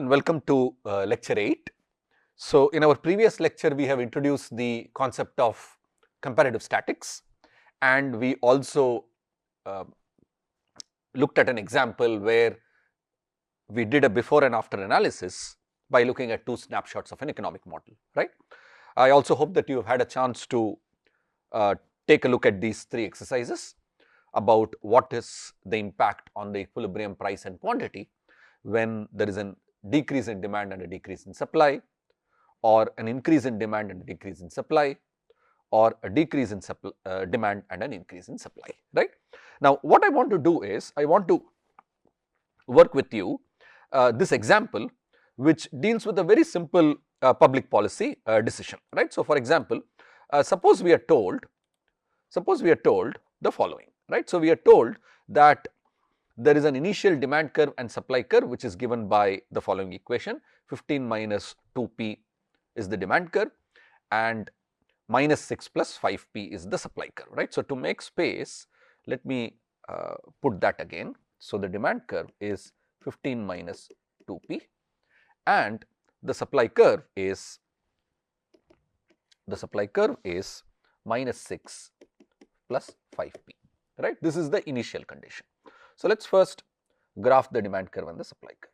and welcome to lecture 8. So, in our previous lecture we have introduced the concept of comparative statics, and we also looked at an example where we did a before and after analysis by looking at two snapshots of an economic model, right. I also hope that you have had a chance to take a look at these three exercises about what is the impact on the equilibrium price and quantity when there is a decrease in demand and a decrease in supply, or an increase in demand and a decrease in supply, or a decrease in demand and an increase in supply, right. Now, what I want to do is, I want to work with you this example which deals with a very simple public policy decision, right. So, for example, suppose we are told the following, right. So, we are told that there is an initial demand curve and supply curve which is given by the following equation: 15 minus 2p is the demand curve and minus 6 plus 5p is the supply curve, right. So, to make space, let me put that again. So, the demand curve is 15 minus 2p and the supply curve is minus 6 plus 5p, right. This is the initial condition. So, let us first graph the demand curve and the supply curve.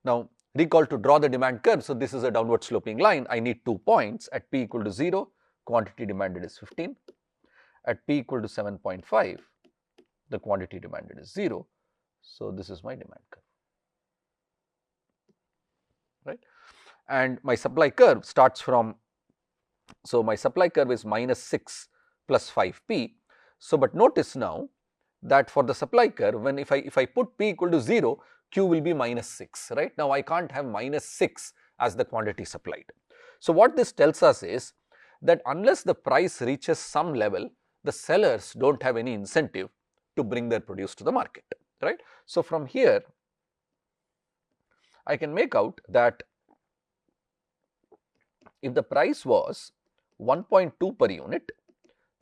Now, recall to draw the demand curve. So, this is a downward sloping line. I need 2 points. At p equal to 0, quantity demanded is 15. At p equal to 7.5, the quantity demanded is 0. So, this is my demand curve, right. And my supply curve starts from, so my supply curve is minus 6 plus 5p. So, but notice now that for the supply curve, when if I put p equal to 0, q will be minus 6, right. Now, I can't have minus 6 as the quantity supplied. So, what this tells us is that unless the price reaches some level, the sellers do not have any incentive to bring their produce to the market, right. So, from here I can make out that if the price was 1.2 per unit,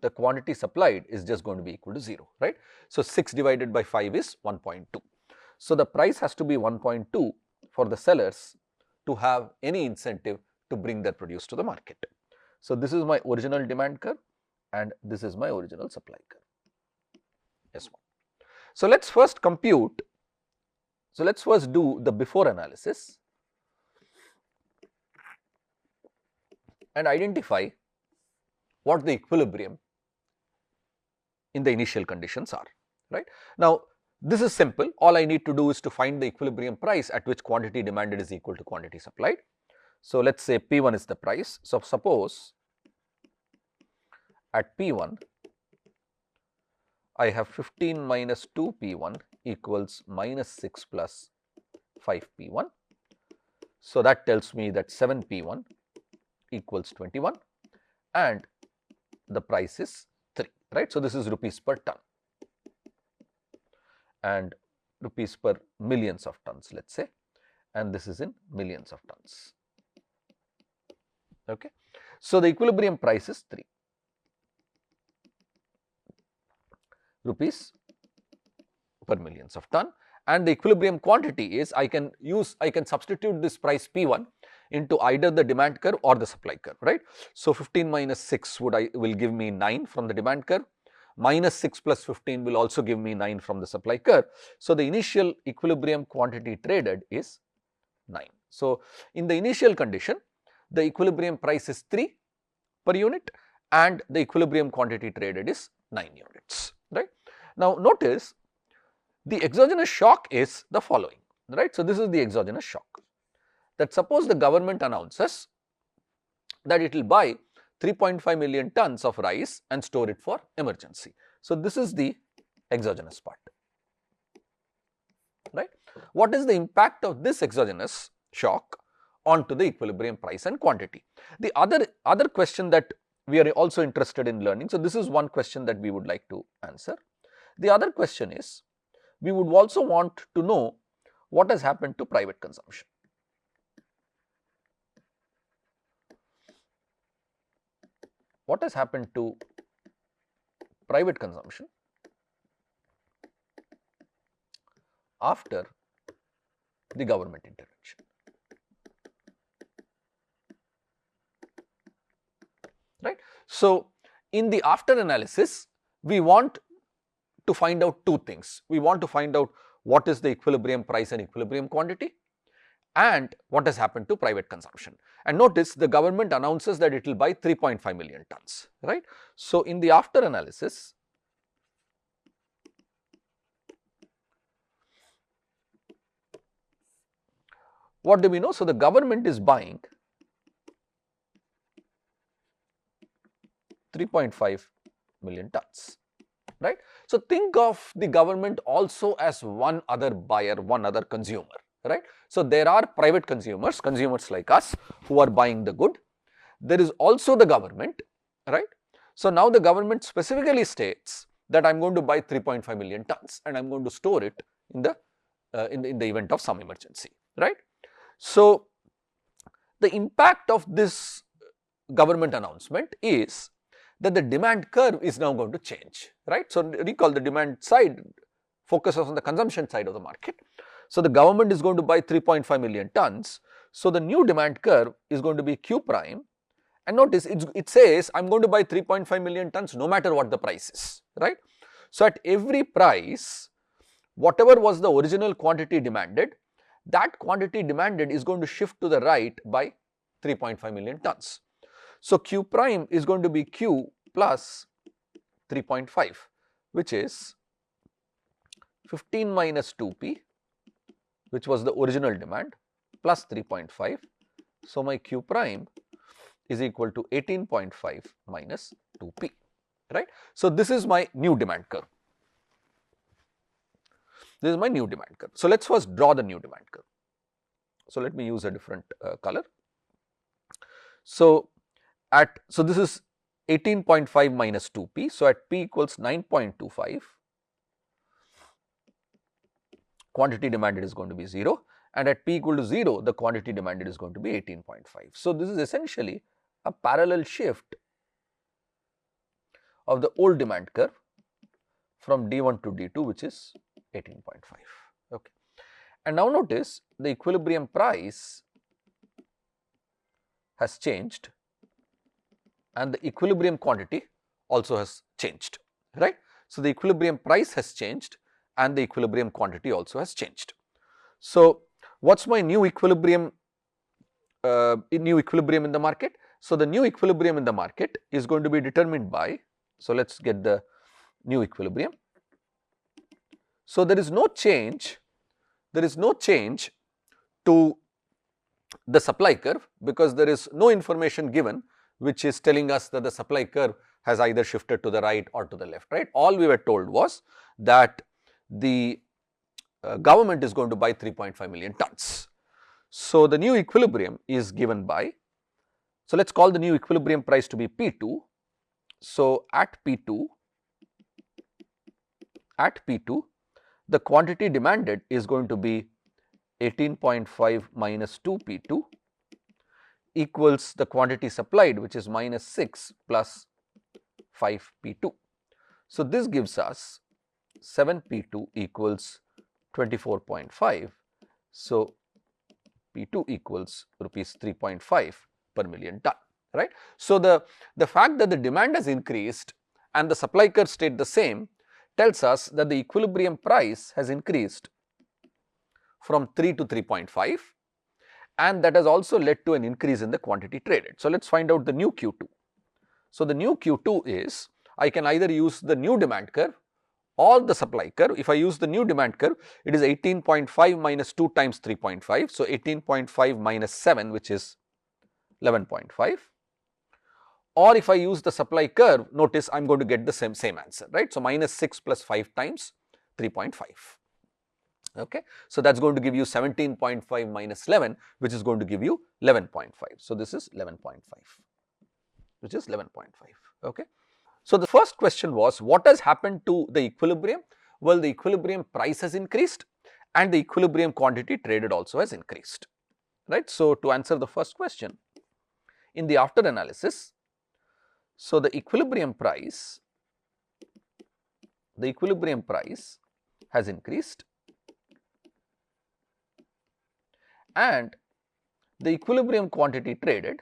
the quantity supplied is just going to be equal to 0, right. So, 6 divided by 5 is 1.2. So, the price has to be 1.2 for the sellers to have any incentive to bring their produce to the market. So, this is my original demand curve and this is my original supply curve, S1. So, let us first compute, so let us first do the before analysis and identify what the equilibrium in the initial conditions are, right. Now, this is simple. All I need to do is to find the equilibrium price at which quantity demanded is equal to quantity supplied. So, let us say P1 is the price. So, suppose at P1 I have 15 minus 2 P1 equals minus 6 plus 5 P1. So, that tells me that 7 P1 equals 21 and the price is 3, right. So, this is rupees per ton and rupees per millions of tons, let us say, and this is in millions of tons, okay. So, the equilibrium price is 3 rupees per millions of ton, and the equilibrium quantity is, I can substitute this price P1 into either the demand curve or the supply curve, right. So, 15 minus 6 will give me 9 from the demand curve, minus 6 plus 15 will also give me 9 from the supply curve. So, the initial equilibrium quantity traded is 9. So, in the initial condition, the equilibrium price is 3 per unit and the equilibrium quantity traded is 9 units, right. Now, notice the exogenous shock is the following, right. So, this is the exogenous shock, that suppose the government announces that it will buy 3.5 million tons of rice and store it for emergency. So, this is the exogenous part, right. What is the impact of this exogenous shock onto the equilibrium price and quantity? The other question that we are also interested in learning. So, this is one question that we would like to answer. The other question is, we would also want to know what has happened to private consumption. What has happened to private consumption after the government intervention. Right. So, in the after analysis, we want to find out two things. We want to find out what is the equilibrium price and equilibrium quantity, and what has happened to private consumption. And notice the government announces that it will buy 3.5 million tons, right. So, in the after analysis, what do we know? So, the government is buying 3.5 million tons, right. So, think of the government also as one other buyer, one other consumer, right. So, there are private consumers, consumers like us who are buying the good. There is also the government, right. So, now the government specifically states that I am going to buy 3.5 million tons and I am going to store it in the event of some emergency, right. So, the impact of this government announcement is that the demand curve is now going to change, right. So, recall the demand side focuses on the consumption side of the market. So, the government is going to buy 3.5 million tons. So, the new demand curve is going to be Q prime, and notice it says I am going to buy 3.5 million tons no matter what the price is, right. So, at every price, whatever was the original quantity demanded, that quantity demanded is going to shift to the right by 3.5 million tons. So, Q prime is going to be Q plus 3.5, which is 15 minus 2p, which was the original demand, plus 3.5. So, my Q prime is equal to 18.5 minus 2p, right. So, this is my new demand curve. This is my new demand curve. So, let us first draw the new demand curve. So, let me use a different color. So, this is 18.5 minus 2p. So, at p equals 9.25, quantity demanded is going to be 0, and at p equal to 0, the quantity demanded is going to be 18.5. So, this is essentially a parallel shift of the old demand curve from D1 to D2, which is 18.5. Okay. And now notice the equilibrium price has changed and the equilibrium quantity also has changed, right. So, the equilibrium price has changed and the equilibrium quantity also has changed. So, what is my new equilibrium in the market? So, the new equilibrium in the market is going to be determined by, so let us get the new equilibrium. So, there is no change to the supply curve because there is no information given which is telling us that the supply curve has either shifted to the right or to the left, right. All we were told was that the government is going to buy 3.5 million tons. So, the new equilibrium is given by, so let us call the new equilibrium price to be P2. So, at P2, the quantity demanded is going to be 18.5 minus 2 P2 equals the quantity supplied, which is minus 6 plus 5 P2. So, this gives us 7 P2 equals 24.5. So, P2 equals rupees 3.5 per million ton, right. So, the fact that the demand has increased and the supply curve stayed the same tells us that the equilibrium price has increased from 3 to 3.5, and that has also led to an increase in the quantity traded. So, let us find out the new Q2. So, the new Q2 is, I can either use the new demand curve or the supply curve. If I use the new demand curve, it is 18.5 minus 2 times 3.5. So, 18.5 minus 7, which is 11.5. Or if I use the supply curve, notice I am going to get the same answer, right. So, minus 6 plus 5 times 3.5. Okay. So, that is going to give you 17.5 minus 11, which is going to give you 11.5. So, this is 11.5, which is 11.5. Okay. So, the first question was, what has happened to the equilibrium? Well, the equilibrium price has increased and the equilibrium quantity traded also has increased, right. So, to answer the first question, in the after analysis, so the equilibrium price has increased and the equilibrium quantity traded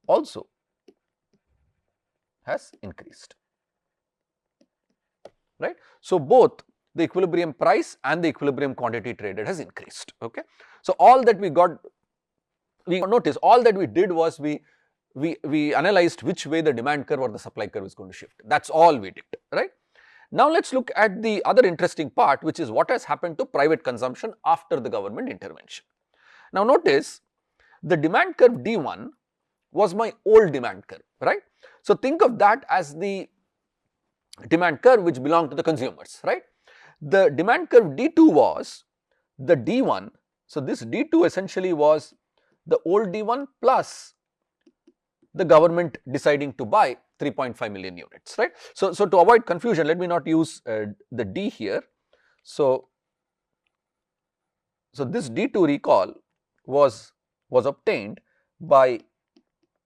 also has increased, right. So, both the equilibrium price and the equilibrium quantity traded has increased. Okay. So, all that we notice, all that we did was we analyzed which way the demand curve or the supply curve is going to shift. That is all we did, right. Now, let us look at the other interesting part, which is what has happened to private consumption after the government intervention. Now, notice the demand curve D1 was my old demand curve, right. So, think of that as the demand curve which belonged to the consumers, right. The demand curve D2 was the D1. So, this D2 essentially was the old D1 plus the government deciding to buy 3.5 million units, right. So, to avoid confusion, let me not use the D here. So, this D2 recall was obtained by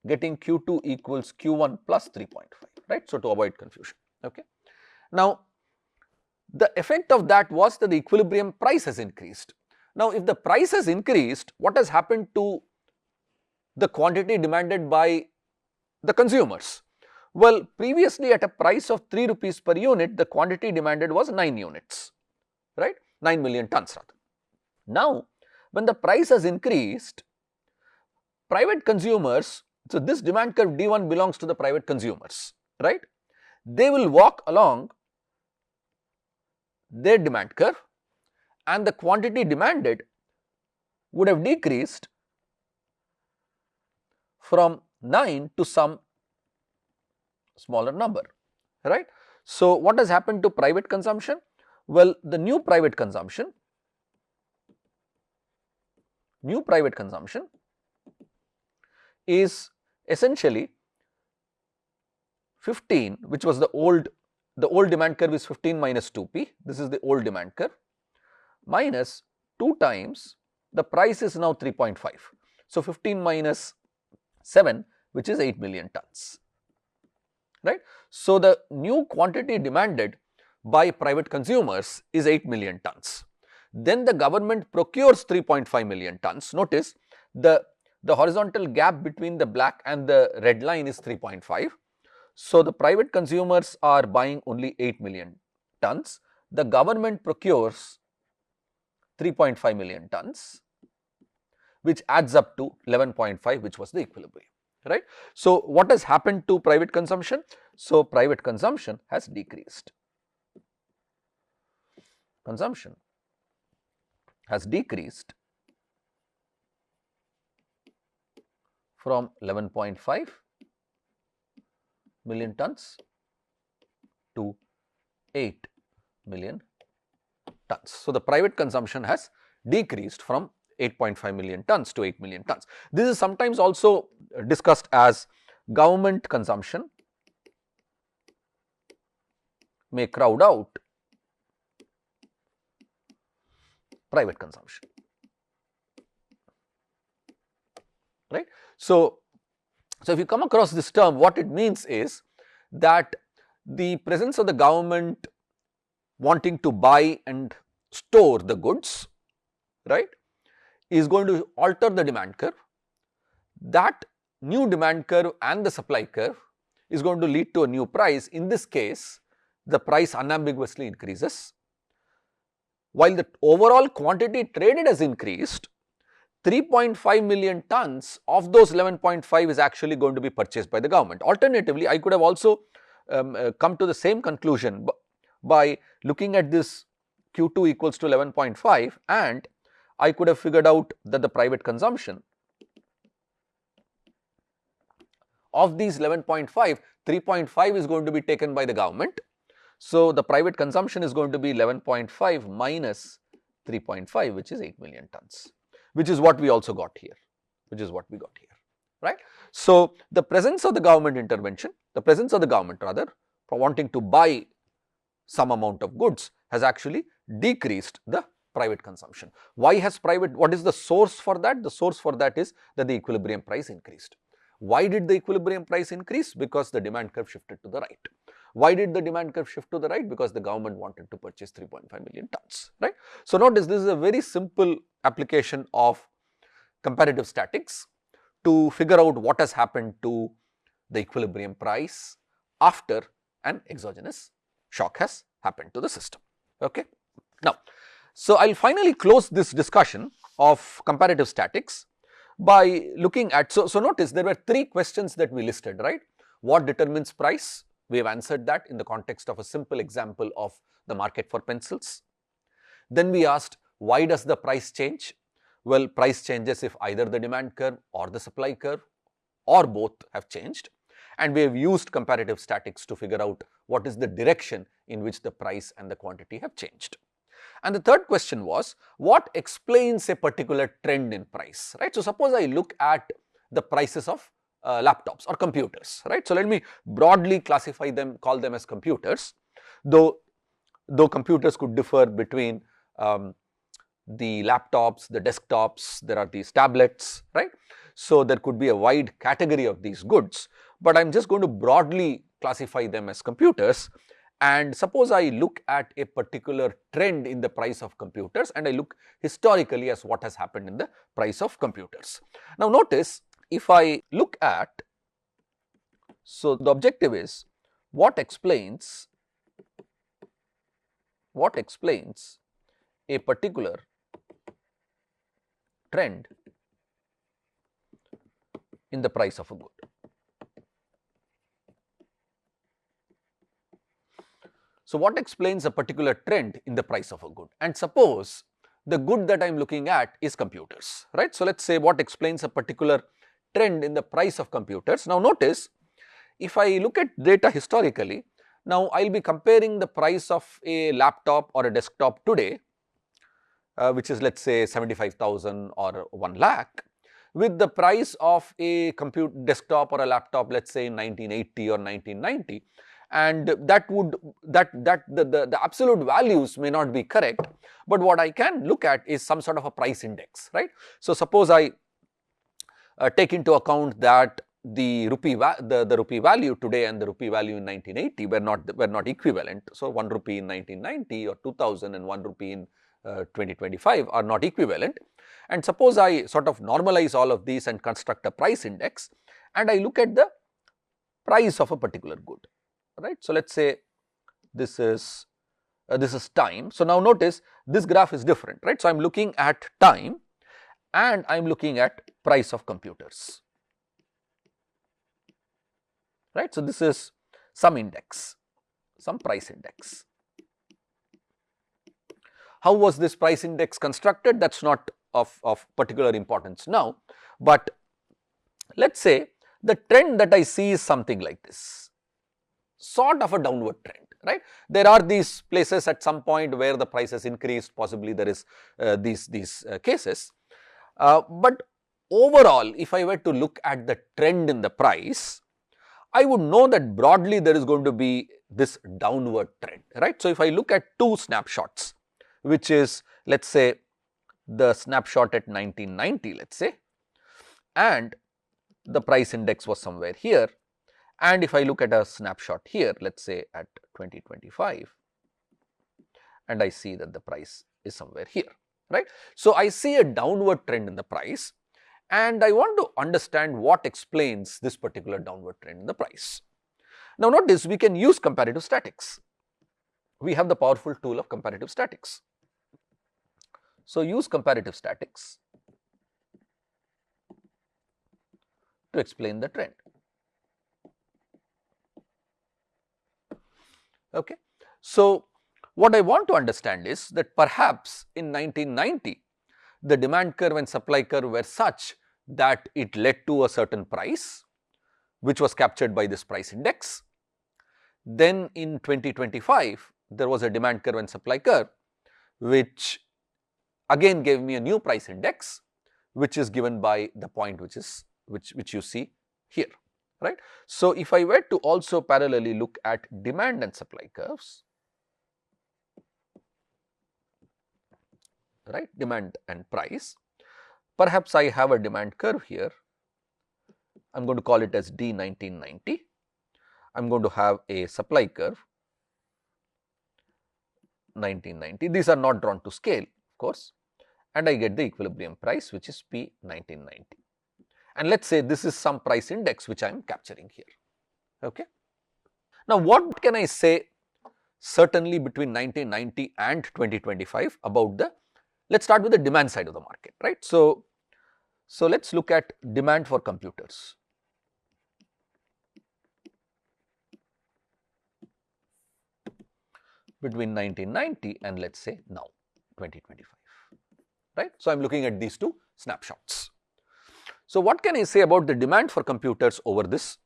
getting Q2 equals Q1 plus 3.5, right. So, to avoid confusion. Okay. Now, the effect of that was that the equilibrium price has increased. Now, if the price has increased, what has happened to the quantity demanded by the consumers? Well, previously at a price of 3 rupees per unit, the quantity demanded was 9 units, right, 9 million tons rather. Now, when the price has increased, private consumers, so this demand curve D1 belongs to the private consumers, right, they will walk along their demand curve and the quantity demanded would have decreased from 9 to some smaller number, right. So, what has happened to private consumption? Well, the new private consumption is essentially 15, which was the old demand curve is 15 minus 2p, this is the old demand curve, minus 2 times the price is now 3.5. So, 15 minus 7, which is 8 million tons, right. So, the new quantity demanded by private consumers is 8 million tons. Then the government procures 3.5 million tons. Notice the horizontal gap between the black and the red line is 3.5. So, the private consumers are buying only 8 million tons. The government procures 3.5 million tons, which adds up to 11.5, which was the equilibrium, right. So, what has happened to private consumption? So, private consumption has decreased. Consumption has decreased from 11.5 million tons to 8 million tons. So, the private consumption has decreased from 8.5 million tons to 8 million tons. This is sometimes also discussed as government consumption may crowd out private consumption, right. So, if you come across this term, what it means is that the presence of the government wanting to buy and store the goods, right, is going to alter the demand curve. That new demand curve and the supply curve is going to lead to a new price. In this case, the price unambiguously increases. While the overall quantity traded has increased, 3.5 million tons of those 11.5 is actually going to be purchased by the government. Alternatively, I could have also come to the same conclusion by looking at this Q2 equals to 11.5, and I could have figured out that the private consumption of these 11.5, 3.5 is going to be taken by the government. So, the private consumption is going to be 11.5 minus 3.5, which is 8 million tons, which is what we also got here, right. So, the presence of the government intervention, the presence of the government rather for wanting to buy some amount of goods has actually decreased the private consumption. Why has what is the source for that? The source for that is that the equilibrium price increased. Why did the equilibrium price increase? Because the demand curve shifted to the right. Why did the demand curve shift to the right? Because the government wanted to purchase 3.5 million tons, right. So, notice this is a very simple application of comparative statics to figure out what has happened to the equilibrium price after an exogenous shock has happened to the system. Okay. Now, so I will finally close this discussion of comparative statics by looking at, so notice there were three questions that we listed, right. What determines price? We have answered that in the context of a simple example of the market for pencils. Then we asked, why does the price change? Well, price changes if either the demand curve or the supply curve or both have changed, and we have used comparative statics to figure out what is the direction in which the price and the quantity have changed. And the third question was, what explains a particular trend in price, right. So, suppose I look at the prices of laptops or computers, right. So, let me broadly classify them, call them as computers, though computers could differ between the laptops, the desktops, there are these tablets, right. So, there could be a wide category of these goods, but I am just going to broadly classify them as computers. And suppose I look at a particular trend in the price of computers, and I look historically as what has happened in the price of computers. Now, notice if I look at, so the objective is what explains a particular trend in the price of a good. So, what explains a particular trend in the price of a good? And suppose the good that I am looking at is computers, right. So, let us say what explains a particular trend in the price of computers. Now, notice if I look at data historically, now I will be comparing the price of a laptop or a desktop today, which is let us say 75,000 or 1 lakh, with the price of a desktop or a laptop, let us say in 1980 or 1990. And that would the absolute values may not be correct, but what I can look at is some sort of a price index, right. So, suppose I take into account that the rupee value today and the rupee value in 1980 were not equivalent. So, 1 rupee in 1990 or 2000 and 1 rupee in 2025 are not equivalent. And suppose I sort of normalize all of these and construct a price index, and I look at the price of a particular good, right. So, let us say this is time. So, now notice this graph is different, right. So, I am looking at time and I am looking at price of computers, right. So, this is some index, some price index. How was this price index constructed? That is not of particular importance now, but let us say the trend that I see is something like this, sort of a downward trend, right. There are these places at some point where the price has increased, possibly there is these cases, but overall if I were to look at the trend in the price, I would know that broadly there is going to be this downward trend, right. So, if I look at two snapshots, which is let us say the snapshot at 1990, let us say, and the price index was somewhere here, and if I look at a snapshot here, let us say at 2025, and I see that the price is somewhere here, right. So, I see a downward trend in the price, and I want to understand what explains this particular downward trend in the price. Now, notice we can use comparative statics. We have the powerful tool of comparative statics. So, use comparative statics to explain the trend. Okay. So, what I want to understand is that perhaps in 1990, the demand curve and supply curve were such that it led to a certain price, which was captured by this price index. Then in 2025, there was a demand curve and supply curve, which again gave me a new price index, which is given by the point which you see here, right. So, if I were to also parallelly look at demand and supply curves, right, demand and price, perhaps I have a demand curve here, I am going to call it as D 1990. I am going to have a supply curve 1990. These are not drawn to scale, of course, and I get the equilibrium price, which is P 1990. And let us say this is some price index which I am capturing here. Okay. Now, what can I say certainly between 1990 and 2025 about the, let us start with the demand side of the market, right. So let us look at demand for computers. Between 1990 and let us say now 2025, right. So, I am looking at these two snapshots. So, what can I say about the demand for computers over this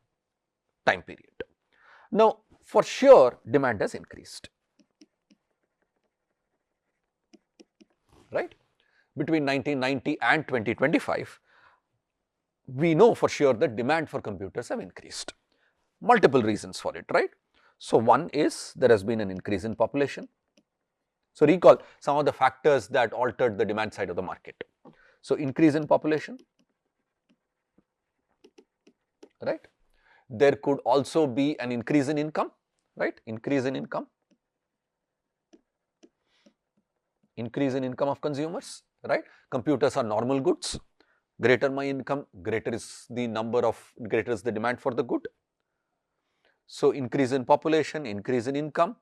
time period? Now, for sure demand has increased, right. Between 1990 and 2025, we know for sure that demand for computers have increased. Multiple reasons for it, right. So, one is there has been an increase in population. So, recall some of the factors that altered the demand side of the market. So, increase in population, right. There could also be an increase in income, right, increase in income of consumers, right. Computers are normal goods, greater my income, greater is the demand for the good. So, increase in population, increase in income,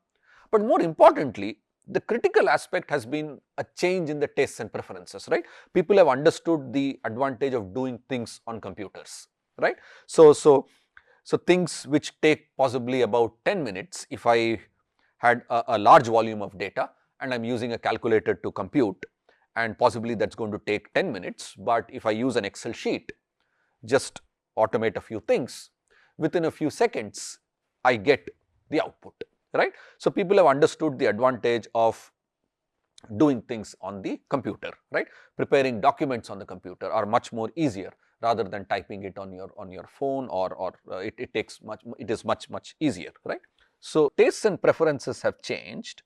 but more importantly, the critical aspect has been a change in the tastes and preferences, right. People have understood the advantage of doing things on computers, right. So things which take possibly about 10 minutes, if I had a large volume of data and I am using a calculator to compute, and possibly that is going to take 10 minutes, but if I use an Excel sheet, just automate a few things, within a few seconds I get the output, right. So, people have understood the advantage of doing things on the computer, right. Preparing documents on the computer are much more easier rather than typing it on your phone, or it is much easier, right. So, tastes and preferences have changed.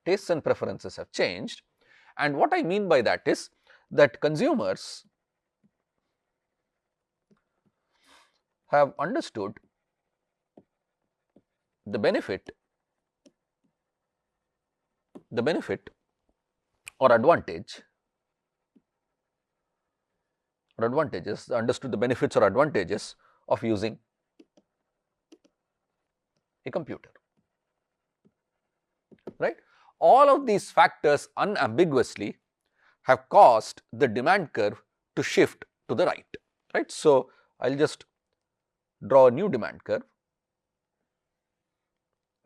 Tastes and preferences have changed, and what I mean by that is that consumers have understood the benefit or advantages, understood the benefits or advantages of using a computer, right. All of these factors unambiguously have caused the demand curve to shift to the right, right. So, I will just draw a new demand curve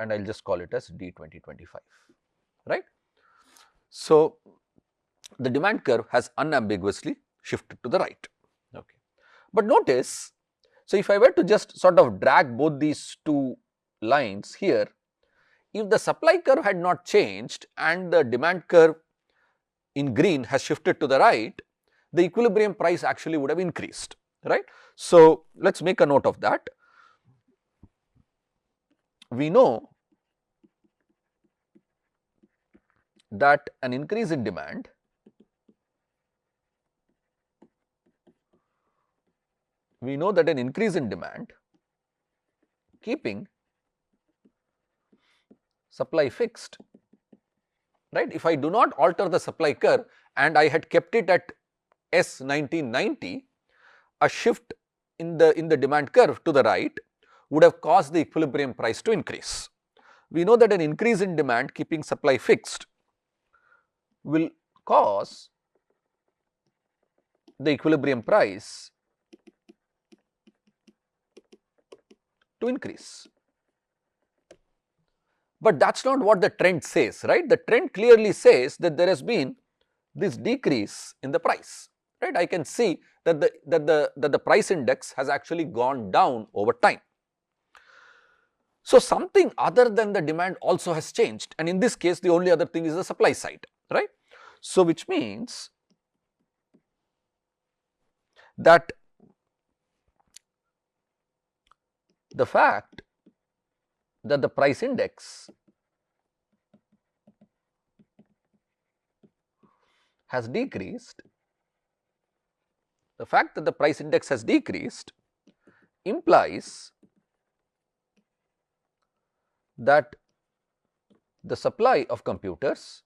and I will just call it as D 2025, right. So, the demand curve has unambiguously shifted to the right, okay. But notice, so if I were to just sort of drag both these two lines here, if the supply curve had not changed and the demand curve in green has shifted to the right, the equilibrium price actually would have increased, right. So, let us make a note of that. We know that an increase in demand keeping supply fixed, right. If I do not alter the supply curve and I had kept it at S 1990, a shift in the demand curve to the right would have caused the equilibrium price to increase. We know that an increase in demand keeping supply fixed will cause the equilibrium price to increase. But that is not what the trend says, right. The trend clearly says that there has been this decrease in the price, right. I can see that the price index has actually gone down over time. So, something other than the demand also has changed, and in this case the only other thing is the supply side, right. So, which means that the fact that the price index has decreased the fact that the price index has decreased implies that the supply of computers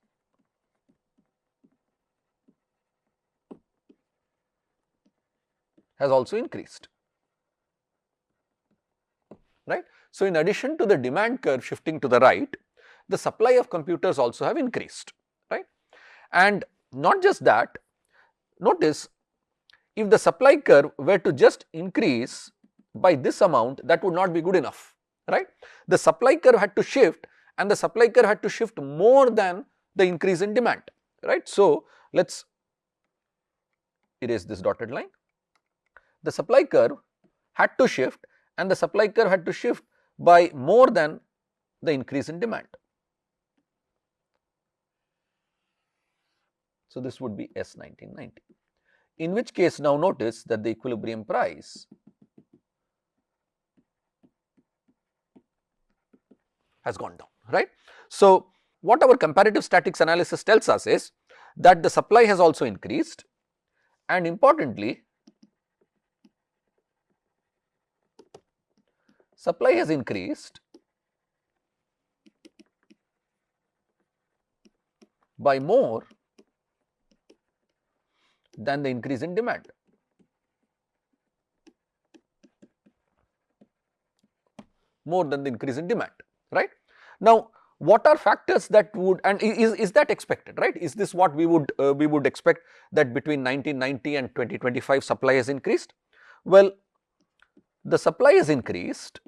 has also increased, right. So, in addition to the demand curve shifting to the right, the supply of computers also have increased, right. And not just that, notice if the supply curve were to just increase by this amount, that would not be good enough, right. The supply curve had to shift, and the supply curve had to shift more than the increase in demand, right. So, let us erase this dotted line. The supply curve had to shift, and the supply curve had to shift by more than the increase in demand. So, this would be S 1990, in which case now notice that the equilibrium price has gone down, right. So, what our comparative statics analysis tells us is that the supply has also increased, and importantly supply has increased by more than the increase in demand. More than the increase in demand, right. Now, what are factors that would, and is that expected, right? Is this what we would expect, that between 1990 and 2025 supply has increased? Well, the supply has increased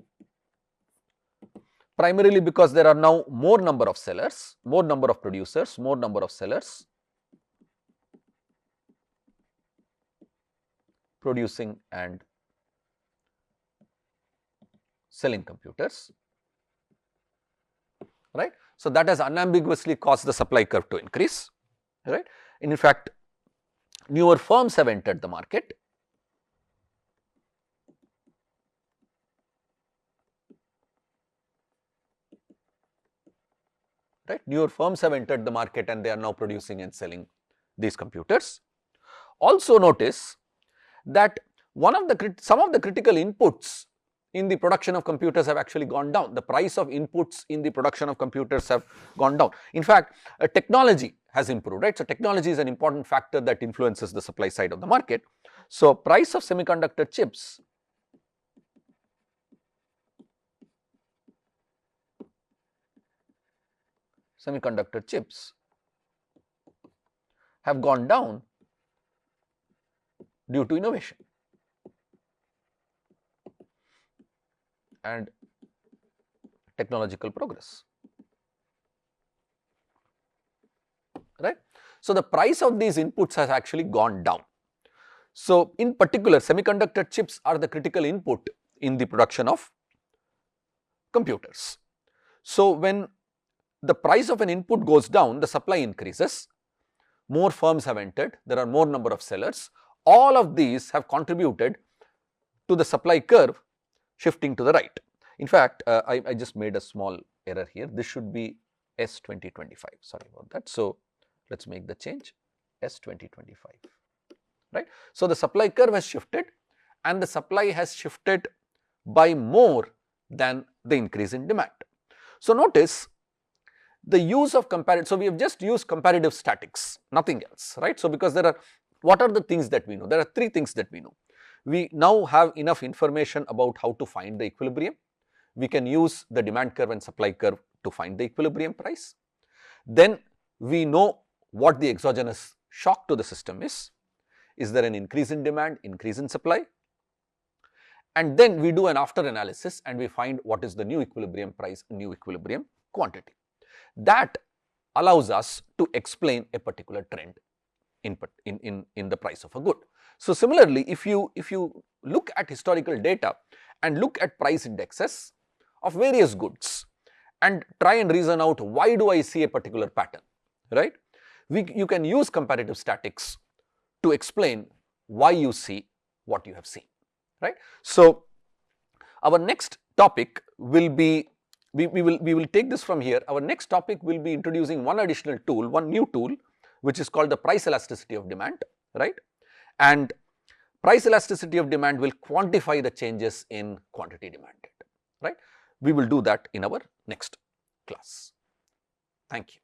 primarily because there are now more number of sellers, more number of producers, more number of sellers producing and selling computers, right. So, that has unambiguously caused the supply curve to increase, right. And in fact, newer firms have entered the market, right. Newer firms have entered the market and they are now producing and selling these computers. Also notice that some of the critical inputs in the production of computers have actually gone down. The price of inputs in the production of computers have gone down. In fact, technology has improved, right. So, technology is an important factor that influences the supply side of the market. So, price of semiconductor chips have gone down due to innovation and technological progress, right. So, the price of these inputs has actually gone down. So, in particular, semiconductor chips are the critical input in the production of computers. So, when the price of an input goes down, the supply increases, more firms have entered, there are more number of sellers. All of these have contributed to the supply curve shifting to the right. In fact, I just made a small error here. This should be S 2025, sorry about that. So, let us make the change S 2025, right. So, the supply curve has shifted and the supply has shifted by more than the increase in demand. So, notice the use of comparative, so we have just used comparative statics, nothing else, right. So, because there are, what are the things that we know? There are three things that we know. We now have enough information about how to find the equilibrium. We can use the demand curve and supply curve to find the equilibrium price. Then we know what the exogenous shock to the system is. Is there an increase in demand, increase in supply? And then we do an after analysis and we find what is the new equilibrium price, new equilibrium quantity. That allows us to explain a particular trend in the price of a good. So, similarly, if you look at historical data and look at price indexes of various goods and try and reason out why do I see a particular pattern, right. You can use comparative statics to explain why you see what you have seen, right. So, our next topic will be, we will take this from here. Our next topic will be introducing one additional tool, one new tool, which is called the price elasticity of demand, right. And price elasticity of demand will quantify the changes in quantity demanded, right. We will do that in our next class. Thank you.